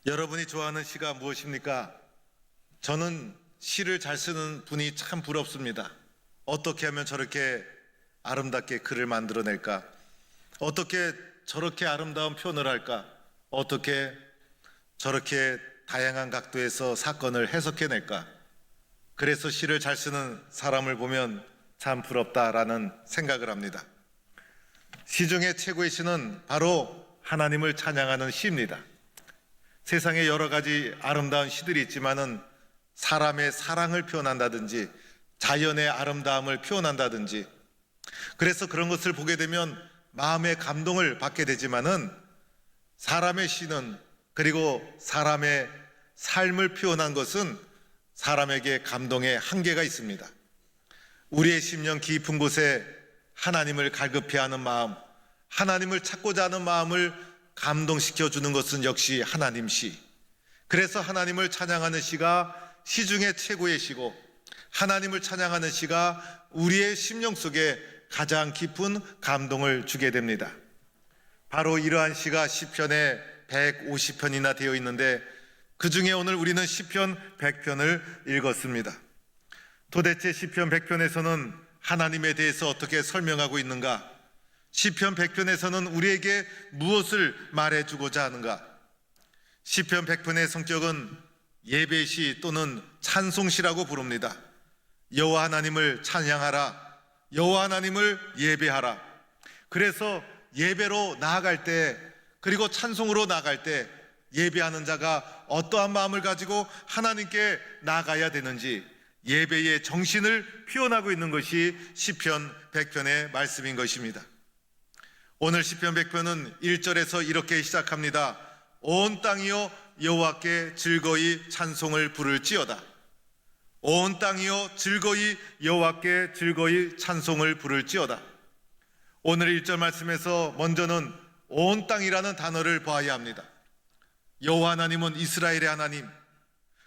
여러분이 좋아하는 시가 무엇입니까? 저는 시를 잘 쓰는 분이 참 부럽습니다. 어떻게 하면 저렇게 아름답게 글을 만들어낼까? 어떻게 저렇게 아름다운 표현을 할까? 어떻게 저렇게 다양한 각도에서 사건을 해석해낼까? 그래서 시를 잘 쓰는 사람을 보면 참 부럽다라는 생각을 합니다. 시 중에 최고의 시는 바로 하나님을 찬양하는 시입니다. 세상에 여러 가지 아름다운 시들이 있지만은 사람의 사랑을 표현한다든지 자연의 아름다움을 표현한다든지, 그래서 그런 것을 보게 되면 마음의 감동을 받게 되지만은 사람의 시는, 그리고 사람의 삶을 표현한 것은 사람에게 감동의 한계가 있습니다. 우리의 심령 깊은 곳에 하나님을 갈급해하는 마음, 하나님을 찾고자 하는 마음을 감동시켜 주는 것은 역시 하나님 시. 그래서 하나님을 찬양하는 시가 시 중에 최고의 시고, 하나님을 찬양하는 시가 우리의 심령 속에 가장 깊은 감동을 주게 됩니다. 바로 이러한 시가 시편에 150편이나 되어 있는데, 그 중에 오늘 우리는 시편 100편을 읽었습니다. 도대체 시편 100편에서는 하나님에 대해서 어떻게 설명하고 있는가? 시편 100편에서는 우리에게 무엇을 말해주고자 하는가? 시편 100편의 성격은 예배시 또는 찬송시라고 부릅니다. 여호와 하나님을 찬양하라, 여호와 하나님을 예배하라. 그래서 예배로 나아갈 때, 그리고 찬송으로 나아갈 때 예배하는 자가 어떠한 마음을 가지고 하나님께 나아가야 되는지 예배의 정신을 표현하고 있는 것이 시편 100편의 말씀인 것입니다. 오늘 시편 100편은 1절에서 이렇게 시작합니다. 온 땅이여 여호와께 즐거이 찬송을 부를지어다. 온 땅이여 즐거이 여호와께 즐거이 찬송을 부를지어다. 오늘 1절 말씀에서 먼저는 온 땅이라는 단어를 보아야 합니다. 여호와 하나님은 이스라엘의 하나님,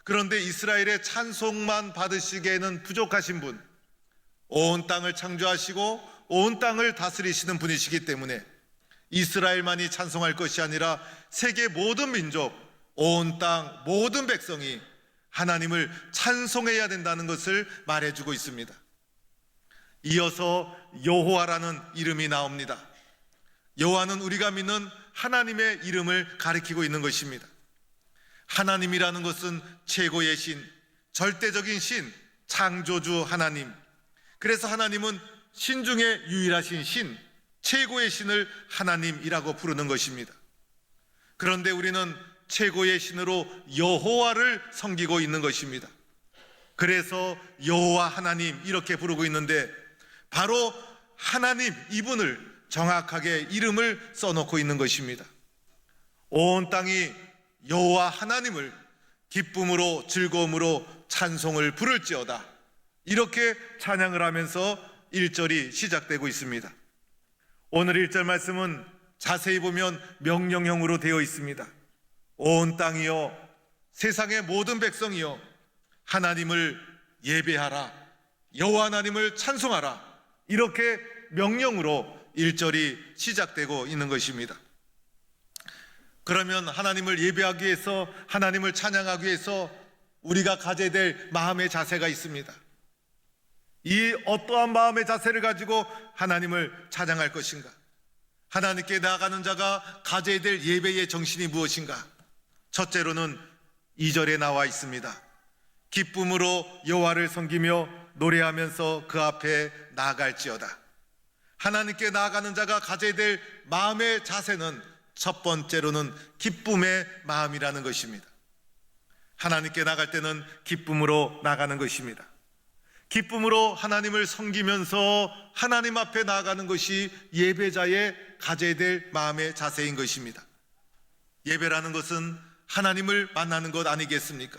그런데 이스라엘의 찬송만 받으시기에는 부족하신 분, 온 땅을 창조하시고 온 땅을 다스리시는 분이시기 때문에 이스라엘만이 찬송할 것이 아니라 세계 모든 민족, 온 땅 모든 백성이 하나님을 찬송해야 된다는 것을 말해주고 있습니다. 이어서 여호와라는 이름이 나옵니다. 여호와는 우리가 믿는 하나님의 이름을 가리키고 있는 것입니다. 하나님이라는 것은 최고의 신, 절대적인 신, 창조주 하나님. 그래서 하나님은 신 중에 유일하신 신, 최고의 신을 하나님이라고 부르는 것입니다. 그런데 우리는 최고의 신으로 여호와를 섬기고 있는 것입니다. 그래서 여호와 하나님 이렇게 부르고 있는데, 바로 하나님 이분을 정확하게 이름을 써놓고 있는 것입니다. 온 땅이 여호와 하나님을 기쁨으로 즐거움으로 찬송을 부를지어다, 이렇게 찬양을 하면서 1절이 시작되고 있습니다. 오늘 1절 말씀은 자세히 보면 명령형으로 되어 있습니다. 온 땅이여, 세상의 모든 백성이여, 하나님을 예배하라, 여호와 하나님을 찬송하라, 이렇게 명령으로 1절이 시작되고 있는 것입니다. 그러면 하나님을 예배하기 위해서, 하나님을 찬양하기 위해서 우리가 가져야 될 마음의 자세가 있습니다. 이 어떠한 마음의 자세를 가지고 하나님을 찬양할 것인가? 하나님께 나아가는 자가 가져야 될 예배의 정신이 무엇인가? 첫째로는 2절에 나와 있습니다. 기쁨으로 여호와를 섬기며 노래하면서 그 앞에 나아갈지어다. 하나님께 나아가는 자가 가져야 될 마음의 자세는 첫 번째로는 기쁨의 마음이라는 것입니다. 하나님께 나갈 때는 기쁨으로 나가는 것입니다. 기쁨으로 하나님을 섬기면서 하나님 앞에 나아가는 것이 예배자의 가져야 될 마음의 자세인 것입니다. 예배라는 것은 하나님을 만나는 것 아니겠습니까?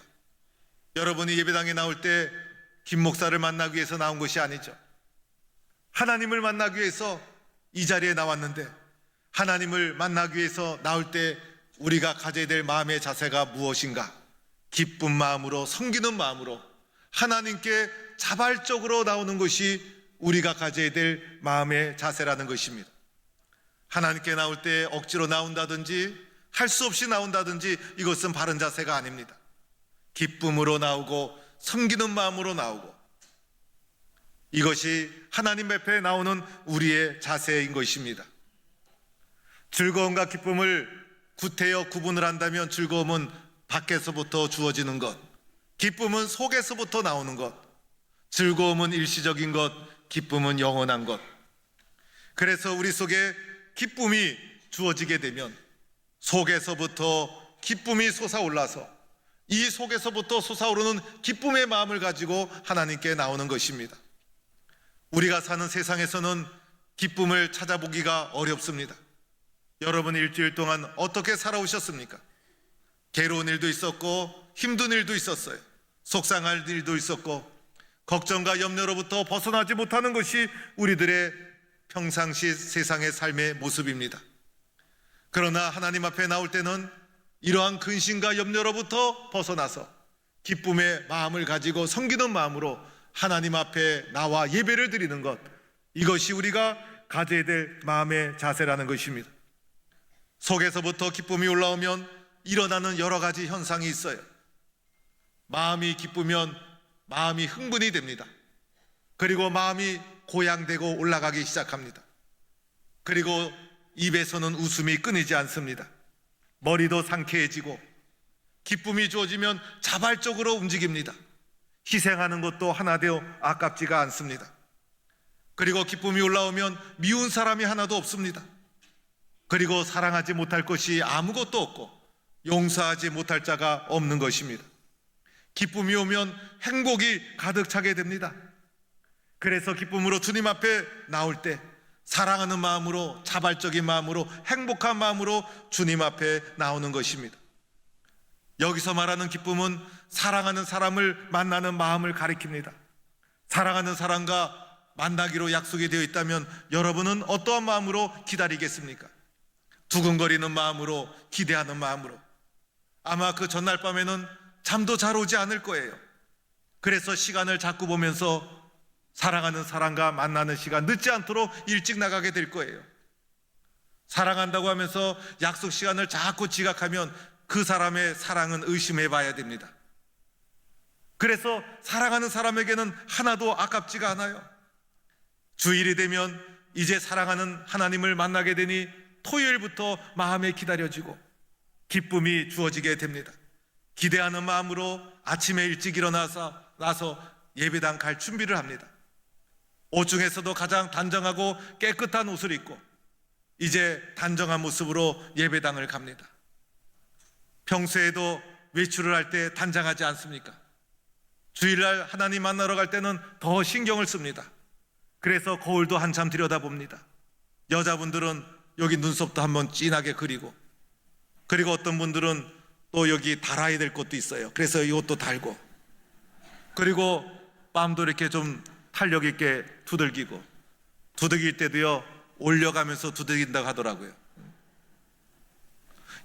여러분이 예배당에 나올 때 김 목사를 만나기 위해서 나온 것이 아니죠. 하나님을 만나기 위해서 이 자리에 나왔는데, 하나님을 만나기 위해서 나올 때 우리가 가져야 될 마음의 자세가 무엇인가? 기쁜 마음으로, 섬기는 마음으로 하나님께 자발적으로 나오는 것이 우리가 가져야 될 마음의 자세라는 것입니다. 하나님께 나올 때 억지로 나온다든지 할 수 없이 나온다든지 이것은 바른 자세가 아닙니다. 기쁨으로 나오고 섬기는 마음으로 나오고, 이것이 하나님 앞에 나오는 우리의 자세인 것입니다. 즐거움과 기쁨을 구태여 구분을 한다면 즐거움은 밖에서부터 주어지는 것, 기쁨은 속에서부터 나오는 것, 즐거움은 일시적인 것, 기쁨은 영원한 것. 그래서 우리 속에 기쁨이 주어지게 되면 속에서부터 기쁨이 솟아올라서 이 속에서부터 솟아오르는 기쁨의 마음을 가지고 하나님께 나오는 것입니다. 우리가 사는 세상에서는 기쁨을 찾아보기가 어렵습니다. 여러분 일주일 동안 어떻게 살아오셨습니까? 괴로운 일도 있었고 힘든 일도 있었어요. 속상할 일도 있었고 걱정과 염려로부터 벗어나지 못하는 것이 우리들의 평상시 세상의 삶의 모습입니다. 그러나 하나님 앞에 나올 때는 이러한 근심과 염려로부터 벗어나서 기쁨의 마음을 가지고 섬기는 마음으로 하나님 앞에 나와 예배를 드리는 것, 이것이 우리가 가져야 될 마음의 자세라는 것입니다. 속에서부터 기쁨이 올라오면 일어나는 여러 가지 현상이 있어요. 마음이 기쁘면 마음이 흥분이 됩니다. 그리고 마음이 고양되고 올라가기 시작합니다. 그리고 입에서는 웃음이 끊이지 않습니다. 머리도 상쾌해지고 기쁨이 주어지면 자발적으로 움직입니다. 희생하는 것도 하나되어 아깝지가 않습니다. 그리고 기쁨이 올라오면 미운 사람이 하나도 없습니다. 그리고 사랑하지 못할 것이 아무것도 없고 용서하지 못할 자가 없는 것입니다. 기쁨이 오면 행복이 가득 차게 됩니다. 그래서 기쁨으로 주님 앞에 나올 때 사랑하는 마음으로, 자발적인 마음으로, 행복한 마음으로 주님 앞에 나오는 것입니다. 여기서 말하는 기쁨은 사랑하는 사람을 만나는 마음을 가리킵니다. 사랑하는 사람과 만나기로 약속이 되어 있다면 여러분은 어떠한 마음으로 기다리겠습니까? 두근거리는 마음으로, 기대하는 마음으로. 아마 그 전날 밤에는 잠도 잘 오지 않을 거예요. 그래서 시간을 자꾸 보면서 사랑하는 사람과 만나는 시간 늦지 않도록 일찍 나가게 될 거예요. 사랑한다고 하면서 약속 시간을 자꾸 지각하면 그 사람의 사랑은 의심해 봐야 됩니다. 그래서 사랑하는 사람에게는 하나도 아깝지가 않아요. 주일이 되면 이제 사랑하는 하나님을 만나게 되니 토요일부터 마음에 기다려지고 기쁨이 주어지게 됩니다. 기대하는 마음으로 아침에 일찍 일어나서 예배당 갈 준비를 합니다. 옷 중에서도 가장 단정하고 깨끗한 옷을 입고 이제 단정한 모습으로 예배당을 갑니다. 평소에도 외출을 할 때 단정하지 않습니까? 주일날 하나님 만나러 갈 때는 더 신경을 씁니다. 그래서 거울도 한참 들여다봅니다. 여자분들은 여기 눈썹도 한번 진하게 그리고, 그리고 어떤 분들은 또 여기 달아야 될 것도 있어요. 그래서 이것도 달고, 그리고 뺨도 이렇게 좀 탄력 있게 두들기고, 두들길 때도요 올려가면서 두들긴다고 하더라고요.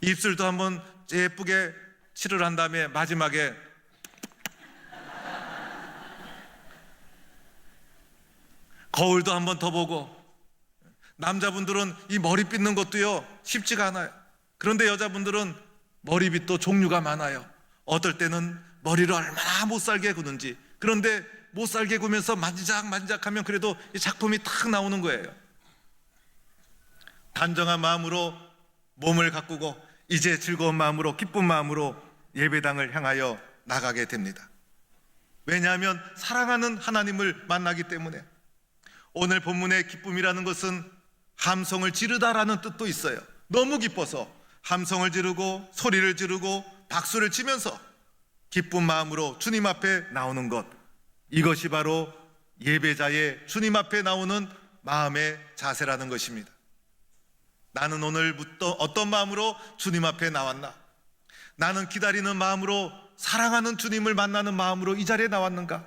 입술도 한번 예쁘게 칠을 한 다음에 마지막에 거울도 한번 더 보고, 남자분들은 이 머리 빗는 것도요 쉽지가 않아요. 그런데 여자분들은 머리빗도 종류가 많아요. 어떨 때는 머리를 얼마나 못살게 구는지, 그런데 못살게 구면서 만지작하면 그래도 이 작품이 탁 나오는 거예요. 단정한 마음으로 몸을 가꾸고 이제 즐거운 마음으로, 기쁜 마음으로 예배당을 향하여 나가게 됩니다. 왜냐하면 사랑하는 하나님을 만나기 때문에. 오늘 본문의 기쁨이라는 것은 함성을 지르다라는 뜻도 있어요. 너무 기뻐서 함성을 지르고 소리를 지르고 박수를 치면서 기쁜 마음으로 주님 앞에 나오는 것, 이것이 바로 예배자의 주님 앞에 나오는 마음의 자세라는 것입니다. 나는 오늘부터 어떤 마음으로 주님 앞에 나왔나? 나는 기다리는 마음으로, 사랑하는 주님을 만나는 마음으로 이 자리에 나왔는가?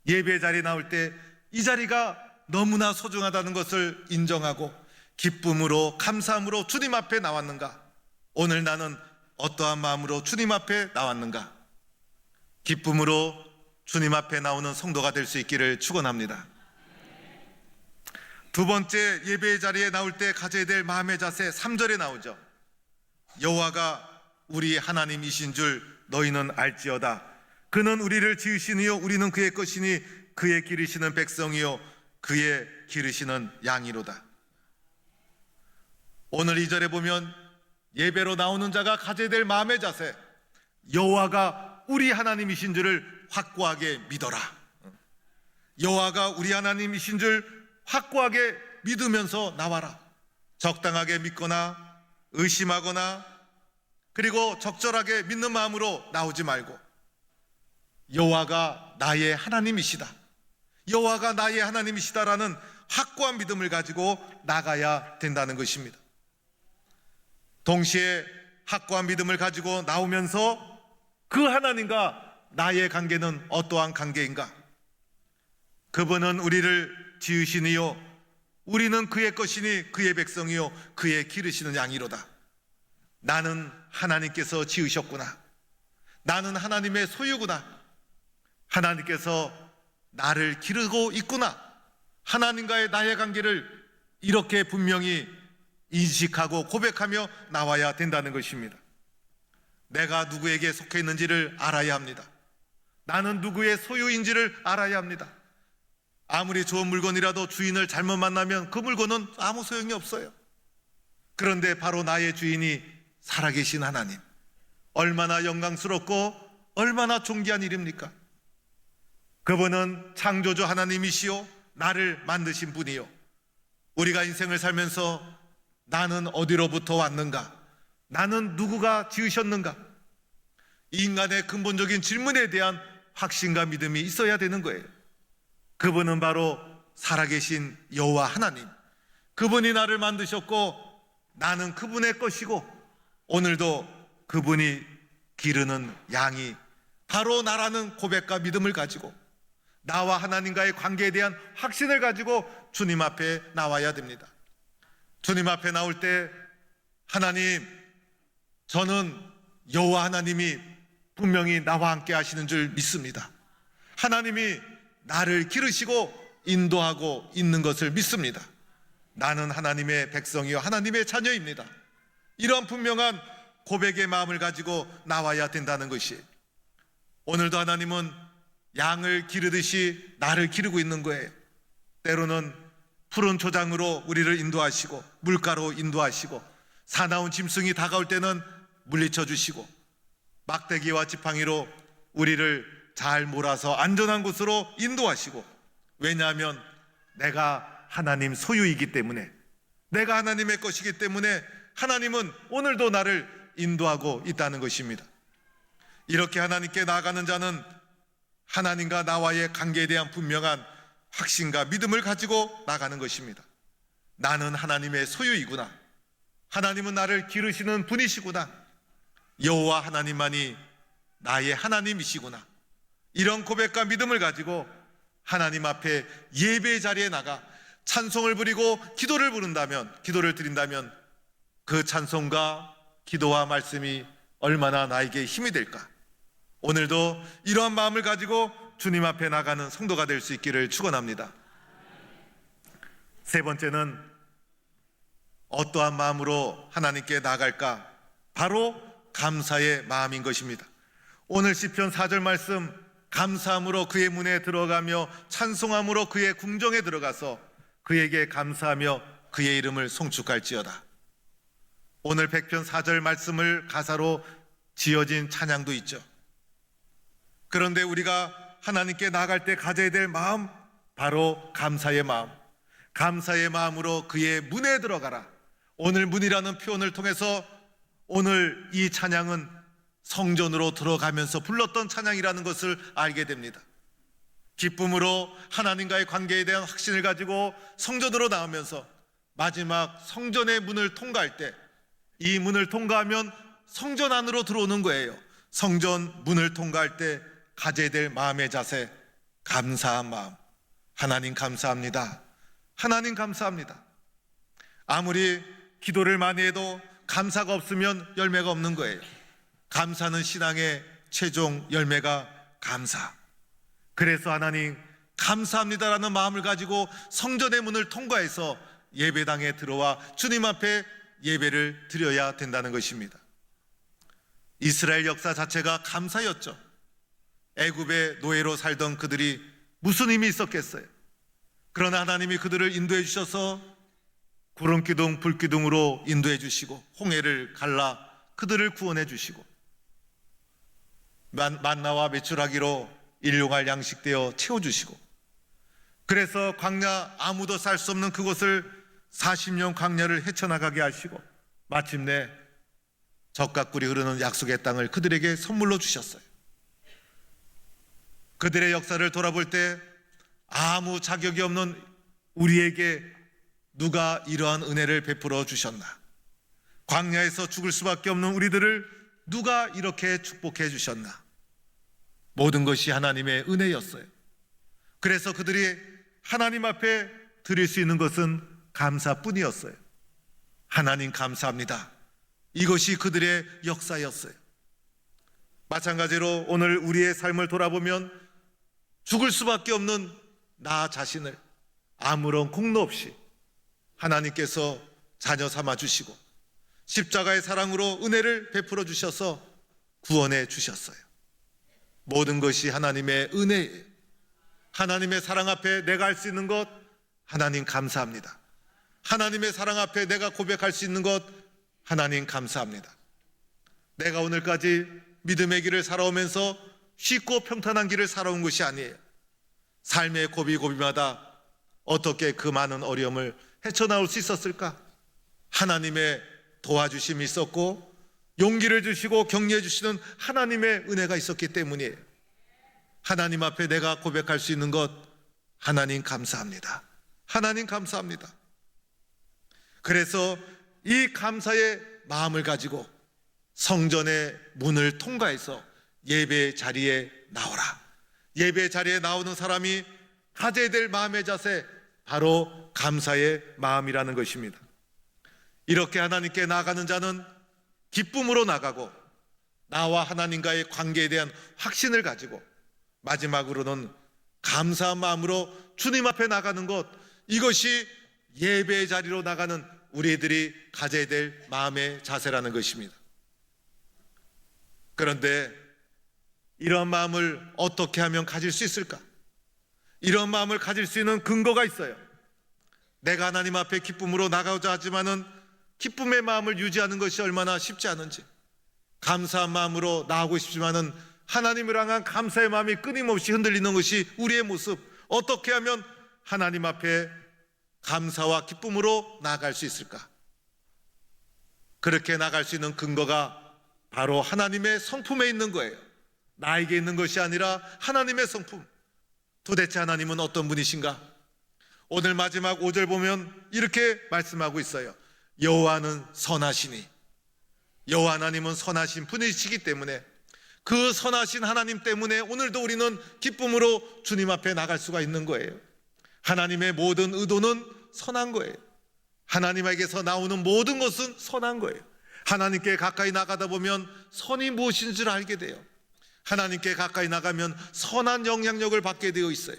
예배 자리에 나올 때 이 자리가 너무나 소중하다는 것을 인정하고 기쁨으로, 감사함으로 주님 앞에 나왔는가? 오늘 나는 어떠한 마음으로 주님 앞에 나왔는가? 기쁨으로 주님 앞에 나오는 성도가 될 수 있기를 축원합니다. 두 번째, 예배의 자리에 나올 때 가져야 될 마음의 자세, 3절에 나오죠. 여호와가 우리 하나님이신 줄 너희는 알지어다. 그는 우리를 지으시니요 우리는 그의 것이니 그의 기르시는 백성이요 그의 기르시는 양이로다. 오늘 2절에 보면 예배로 나오는 자가 가져야 될 마음의 자세, 여호와가 우리 하나님이신 줄을 확고하게 믿어라. 여호와가 우리 하나님이신 줄 확고하게 믿으면서 나와라. 적당하게 믿거나 의심하거나 그리고 적절하게 믿는 마음으로 나오지 말고 여호와가 나의 하나님이시다, 여호와가 나의 하나님이시다라는 확고한 믿음을 가지고 나가야 된다는 것입니다. 동시에 확고한 믿음을 가지고 나오면서 그 하나님과 나의 관계는 어떠한 관계인가? 그분은 우리를 지으시니요 우리는 그의 것이니 그의 백성이요 그의 기르시는 양이로다. 나는 하나님께서 지으셨구나. 나는 하나님의 소유구나. 하나님께서 나를 기르고 있구나. 하나님과의 나의 관계를 이렇게 분명히 인식하고 고백하며 나와야 된다는 것입니다. 내가 누구에게 속해 있는지를 알아야 합니다. 나는 누구의 소유인지를 알아야 합니다. 아무리 좋은 물건이라도 주인을 잘못 만나면 그 물건은 아무 소용이 없어요. 그런데 바로 나의 주인이 살아계신 하나님, 얼마나 영광스럽고 얼마나 존귀한 일입니까? 그분은 창조주 하나님이시요 나를 만드신 분이요, 우리가 인생을 살면서 나는 어디로부터 왔는가? 나는 누구가 지으셨는가? 인간의 근본적인 질문에 대한 확신과 믿음이 있어야 되는 거예요. 그분은 바로 살아계신 여호와 하나님, 그분이 나를 만드셨고 나는 그분의 것이고 오늘도 그분이 기르는 양이 바로 나라는 고백과 믿음을 가지고 나와 하나님과의 관계에 대한 확신을 가지고 주님 앞에 나와야 됩니다. 주님 앞에 나올 때 하나님, 저는 여호와 하나님이 분명히 나와 함께 하시는 줄 믿습니다. 하나님이 나를 기르시고 인도하고 있는 것을 믿습니다. 나는 하나님의 백성이요 하나님의 자녀입니다. 이런 분명한 고백의 마음을 가지고 나와야 된다는 것이, 오늘도 하나님은 양을 기르듯이 나를 기르고 있는 거예요. 때로는 푸른 초장으로 우리를 인도하시고 물가로 인도하시고 사나운 짐승이 다가올 때는 물리쳐 주시고 막대기와 지팡이로 우리를 잘 몰아서 안전한 곳으로 인도하시고, 왜냐하면 내가 하나님 소유이기 때문에, 내가 하나님의 것이기 때문에 하나님은 오늘도 나를 인도하고 있다는 것입니다. 이렇게 하나님께 나아가는 자는 하나님과 나와의 관계에 대한 분명한 확신과 믿음을 가지고 나가는 것입니다. 나는 하나님의 소유이구나. 하나님은 나를 기르시는 분이시구나. 여호와 하나님만이 나의 하나님이시구나. 이런 고백과 믿음을 가지고 하나님 앞에 예배의 자리에 나가 찬송을 부리고 기도를 부른다면, 기도를 드린다면 그 찬송과 기도와 말씀이 얼마나 나에게 힘이 될까? 오늘도 이러한 마음을 가지고 주님 앞에 나가는 성도가 될 수 있기를 축원합니다. 세 번째는 어떠한 마음으로 하나님께 나아갈까? 바로 감사의 마음인 것입니다. 오늘 시편 4절 말씀, 감사함으로 그의 문에 들어가며 찬송함으로 그의 궁정에 들어가서 그에게 감사하며 그의 이름을 송축할지어다. 오늘 100편 4절 말씀을 가사로 지어진 찬양도 있죠. 그런데 우리가 하나님께 나아갈 때 가져야 될 마음, 바로 감사의 마음. 감사의 마음으로 그의 문에 들어가라. 오늘 문이라는 표현을 통해서 오늘 이 찬양은 성전으로 들어가면서 불렀던 찬양이라는 것을 알게 됩니다. 기쁨으로 하나님과의 관계에 대한 확신을 가지고 성전으로 나오면서 마지막 성전의 문을 통과할 때, 이 문을 통과하면 성전 안으로 들어오는 거예요. 성전 문을 통과할 때 가져야 될 마음의 자세, 감사한 마음. 하나님 감사합니다. 하나님 감사합니다. 아무리 기도를 많이 해도 감사가 없으면 열매가 없는 거예요. 감사는 신앙의 최종 열매가 감사. 그래서 하나님 감사합니다라는 마음을 가지고 성전의 문을 통과해서 예배당에 들어와 주님 앞에 예배를 드려야 된다는 것입니다. 이스라엘 역사 자체가 감사였죠. 애굽의 노예로 살던 그들이 무슨 힘이 있었겠어요? 그러나 하나님이 그들을 인도해 주셔서 구름기둥 불기둥으로 인도해 주시고 홍해를 갈라 그들을 구원해 주시고 만나와 메추라기로 일용할 양식되어 채워주시고, 그래서 광야 아무도 살 수 없는 그곳을 40년 광야를 헤쳐나가게 하시고 마침내 젖과 꿀이 흐르는 약속의 땅을 그들에게 선물로 주셨어요. 그들의 역사를 돌아볼 때 아무 자격이 없는 우리에게 누가 이러한 은혜를 베풀어 주셨나? 광야에서 죽을 수밖에 없는 우리들을 누가 이렇게 축복해 주셨나? 모든 것이 하나님의 은혜였어요. 그래서 그들이 하나님 앞에 드릴 수 있는 것은 감사뿐이었어요. 하나님 감사합니다. 이것이 그들의 역사였어요. 마찬가지로 오늘 우리의 삶을 돌아보면 죽을 수밖에 없는 나 자신을 아무런 공로 없이 하나님께서 자녀 삼아 주시고 십자가의 사랑으로 은혜를 베풀어 주셔서 구원해 주셨어요. 모든 것이 하나님의 은혜예요. 하나님의 사랑 앞에 내가 할 수 있는 것, 하나님 감사합니다. 하나님의 사랑 앞에 내가 고백할 수 있는 것, 하나님 감사합니다. 내가 오늘까지 믿음의 길을 살아오면서 쉽고 평탄한 길을 살아온 것이 아니에요. 삶의 고비고비마다 어떻게 그 많은 어려움을 헤쳐나올 수 있었을까? 하나님의 도와주심이 있었고 용기를 주시고 격려해 주시는 하나님의 은혜가 있었기 때문이에요. 하나님 앞에 내가 고백할 수 있는 것, 하나님 감사합니다. 하나님 감사합니다. 그래서 이 감사의 마음을 가지고 성전의 문을 통과해서 예배 자리에 나오라. 예배 자리에 나오는 사람이 가져야 될 마음의 자세, 바로 감사의 마음이라는 것입니다. 이렇게 하나님께 나아가는 자는 기쁨으로 나가고 나와 하나님과의 관계에 대한 확신을 가지고 마지막으로는 감사한 마음으로 주님 앞에 나가는 것, 이것이 예배의 자리로 나가는 우리들이 가져야 될 마음의 자세라는 것입니다. 그런데 이런 마음을 어떻게 하면 가질 수 있을까? 이런 마음을 가질 수 있는 근거가 있어요. 내가 하나님 앞에 기쁨으로 나가고자 하지만은 기쁨의 마음을 유지하는 것이 얼마나 쉽지 않은지, 감사한 마음으로 나아가고 싶지만은 하나님을 향한 감사의 마음이 끊임없이 흔들리는 것이 우리의 모습. 어떻게 하면 하나님 앞에 감사와 기쁨으로 나아갈 수 있을까? 그렇게 나아갈 수 있는 근거가 바로 하나님의 성품에 있는 거예요. 나에게 있는 것이 아니라 하나님의 성품. 도대체 하나님은 어떤 분이신가? 오늘 마지막 5절 보면 이렇게 말씀하고 있어요. 여호와는 선하시니, 여호와 하나님은 선하신 분이시기 때문에 그 선하신 하나님 때문에 오늘도 우리는 기쁨으로 주님 앞에 나갈 수가 있는 거예요. 하나님의 모든 의도는 선한 거예요. 하나님에게서 나오는 모든 것은 선한 거예요. 하나님께 가까이 나가다 보면 선이 무엇인 줄 알게 돼요. 하나님께 가까이 나가면 선한 영향력을 받게 되어 있어요.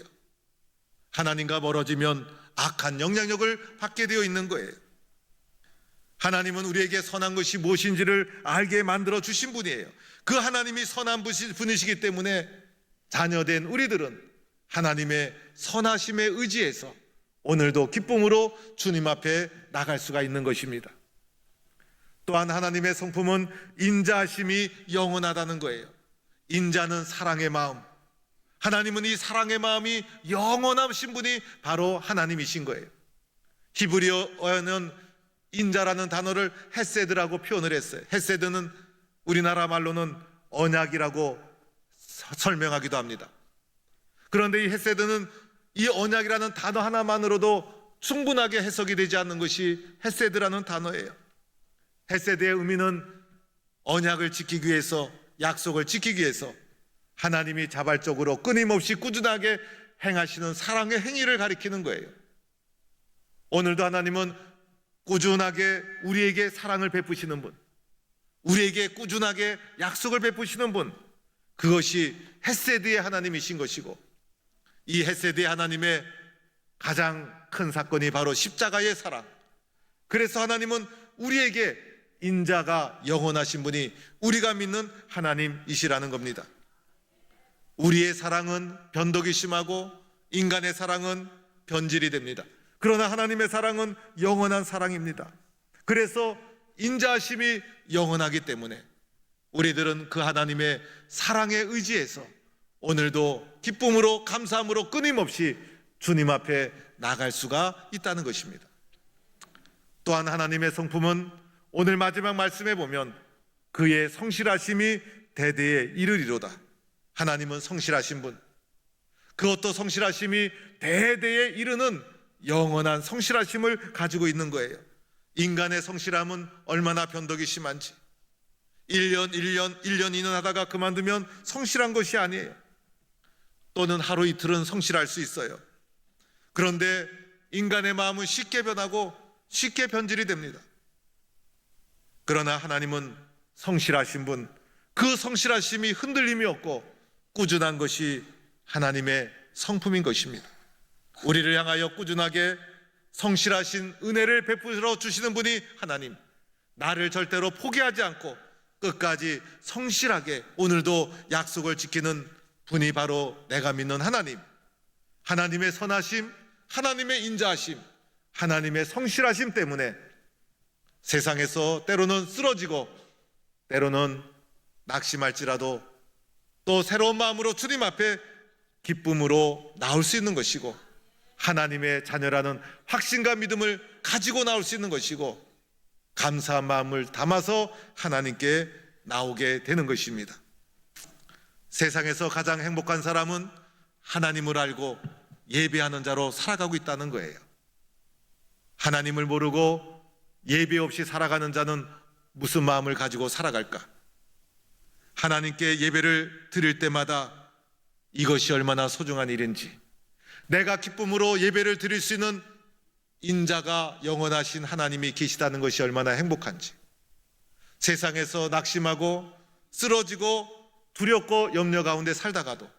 하나님과 멀어지면 악한 영향력을 받게 되어 있는 거예요. 하나님은 우리에게 선한 것이 무엇인지를 알게 만들어 주신 분이에요. 그 하나님이 선한 분이시기 때문에 자녀된 우리들은 하나님의 선하심에 의지해서 오늘도 기쁨으로 주님 앞에 나갈 수가 있는 것입니다. 또한 하나님의 성품은 인자하심이 영원하다는 거예요. 인자는 사랑의 마음. 하나님은 이 사랑의 마음이 영원하신 분이 바로 하나님이신 거예요. 히브리어에는 인자라는 단어를 헤세드라고 표현을 했어요. 헤세드는 우리나라 말로는 언약이라고 설명하기도 합니다. 그런데 이 헤세드는 이 언약이라는 단어 하나만으로도 충분하게 해석이 되지 않는 것이 헤세드라는 단어예요. 헤세드의 의미는 언약을 지키기 위해서, 약속을 지키기 위해서 하나님이 자발적으로 끊임없이 꾸준하게 행하시는 사랑의 행위를 가리키는 거예요. 오늘도 하나님은 꾸준하게 우리에게 사랑을 베푸시는 분, 우리에게 꾸준하게 약속을 베푸시는 분, 그것이 헤세드의 하나님이신 것이고, 이 헤세드의 하나님의 가장 큰 사건이 바로 십자가의 사랑. 그래서 하나님은 우리에게 인자가 영원하신 분이 우리가 믿는 하나님이시라는 겁니다. 우리의 사랑은 변덕이 심하고 인간의 사랑은 변질이 됩니다. 그러나 하나님의 사랑은 영원한 사랑입니다. 그래서 인자하심이 영원하기 때문에 우리들은 그 하나님의 사랑에 의지해서 오늘도 기쁨으로 감사함으로 끊임없이 주님 앞에 나갈 수가 있다는 것입니다. 또한 하나님의 성품은 오늘 마지막 말씀에 보면 그의 성실하심이 대대에 이르리로다. 하나님은 성실하신 분, 그것도 성실하심이 대대에 이르는 영원한 성실하심을 가지고 있는 거예요. 인간의 성실함은 얼마나 변덕이 심한지 1년 2년 하다가 그만두면 성실한 것이 아니에요. 또는 하루 이틀은 성실할 수 있어요. 그런데 인간의 마음은 쉽게 변하고 쉽게 변질이 됩니다. 그러나 하나님은 성실하신 분, 그 성실하심이 흔들림이 없고 꾸준한 것이 하나님의 성품인 것입니다. 우리를 향하여 꾸준하게 성실하신 은혜를 베풀어 주시는 분이 하나님, 나를 절대로 포기하지 않고 끝까지 성실하게 오늘도 약속을 지키는 분이 바로 내가 믿는 하나님, 하나님의 선하심, 하나님의 인자하심, 하나님의 성실하심 때문에 세상에서 때로는 쓰러지고 때로는 낙심할지라도 또 새로운 마음으로 주님 앞에 기쁨으로 나올 수 있는 것이고 하나님의 자녀라는 확신과 믿음을 가지고 나올 수 있는 것이고 감사한 마음을 담아서 하나님께 나오게 되는 것입니다. 세상에서 가장 행복한 사람은 하나님을 알고 예배하는 자로 살아가고 있다는 거예요. 하나님을 모르고 예배 없이 살아가는 자는 무슨 마음을 가지고 살아갈까? 하나님께 예배를 드릴 때마다 이것이 얼마나 소중한 일인지, 내가 기쁨으로 예배를 드릴 수 있는 인자가 영원하신 하나님이 계시다는 것이 얼마나 행복한지, 세상에서 낙심하고 쓰러지고 두렵고 염려 가운데 살다가도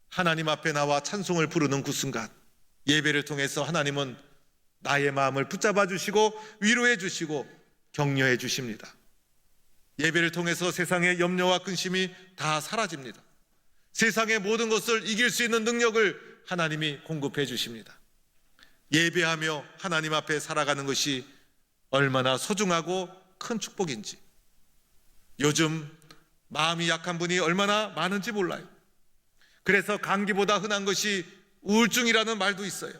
하나님 앞에 나와 찬송을 부르는 그 순간 예배를 통해서 하나님은 나의 마음을 붙잡아 주시고 위로해 주시고 격려해 주십니다. 예배를 통해서 세상의 염려와 근심이 다 사라집니다. 세상의 모든 것을 이길 수 있는 능력을 하나님이 공급해 주십니다. 예배하며 하나님 앞에 살아가는 것이 얼마나 소중하고 큰 축복인지, 요즘 마음이 약한 분이 얼마나 많은지 몰라요. 그래서 감기보다 흔한 것이 우울증이라는 말도 있어요.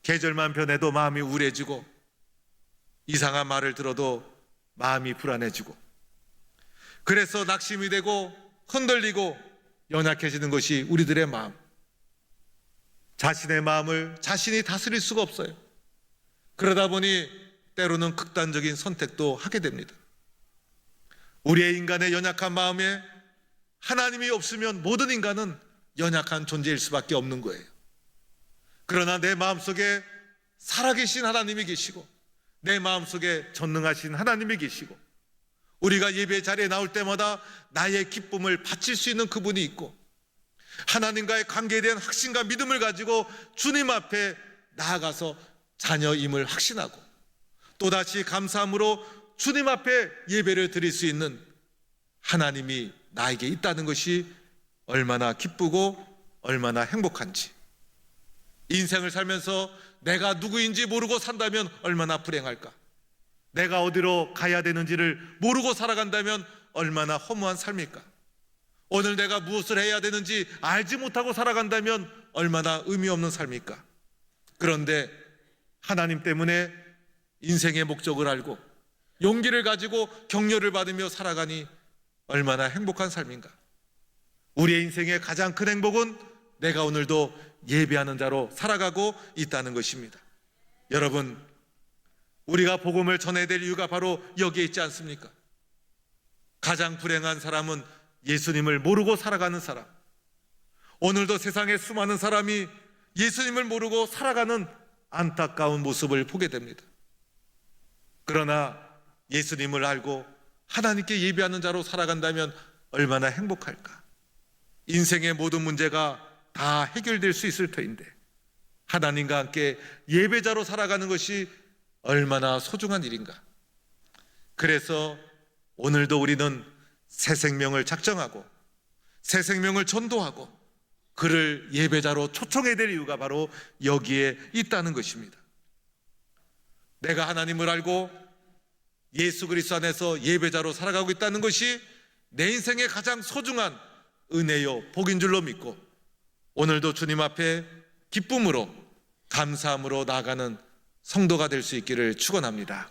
계절만 변해도 마음이 우울해지고 이상한 말을 들어도 마음이 불안해지고, 그래서 낙심이 되고 흔들리고 연약해지는 것이 우리들의 마음. 자신의 마음을 자신이 다스릴 수가 없어요. 그러다 보니 때로는 극단적인 선택도 하게 됩니다. 우리의 인간의 연약한 마음에 하나님이 없으면 모든 인간은 연약한 존재일 수밖에 없는 거예요. 그러나 내 마음속에 살아계신 하나님이 계시고 내 마음속에 전능하신 하나님이 계시고 우리가 예배 자리에 나올 때마다 나의 기쁨을 바칠 수 있는 그분이 있고 하나님과의 관계에 대한 확신과 믿음을 가지고 주님 앞에 나아가서 자녀임을 확신하고 또다시 감사함으로 주님 앞에 예배를 드릴 수 있는 하나님이 나에게 있다는 것이 얼마나 기쁘고 얼마나 행복한지, 인생을 살면서 내가 누구인지 모르고 산다면 얼마나 불행할까? 내가 어디로 가야 되는지를 모르고 살아간다면 얼마나 허무한 삶일까? 오늘 내가 무엇을 해야 되는지 알지 못하고 살아간다면 얼마나 의미 없는 삶일까? 그런데 하나님 때문에 인생의 목적을 알고 용기를 가지고 격려를 받으며 살아가니 얼마나 행복한 삶인가? 우리의 인생의 가장 큰 행복은 내가 오늘도 예배하는 자로 살아가고 있다는 것입니다. 여러분, 우리가 복음을 전해야 될 이유가 바로 여기에 있지 않습니까? 가장 불행한 사람은 예수님을 모르고 살아가는 사람. 오늘도 세상에 수많은 사람이 예수님을 모르고 살아가는 안타까운 모습을 보게 됩니다. 그러나 예수님을 알고 하나님께 예배하는 자로 살아간다면 얼마나 행복할까? 인생의 모든 문제가 다 해결될 수 있을 터인데 하나님과 함께 예배자로 살아가는 것이 얼마나 소중한 일인가? 그래서 오늘도 우리는 새 생명을 작정하고 새 생명을 전도하고 그를 예배자로 초청해야 될 이유가 바로 여기에 있다는 것입니다. 내가 하나님을 알고 예수 그리스도 안에서 예배자로 살아가고 있다는 것이 내 인생의 가장 소중한 은혜요 복인 줄로 믿고 오늘도 주님 앞에 기쁨으로 감사함으로 나아가는 성도가 될 수 있기를 축원합니다.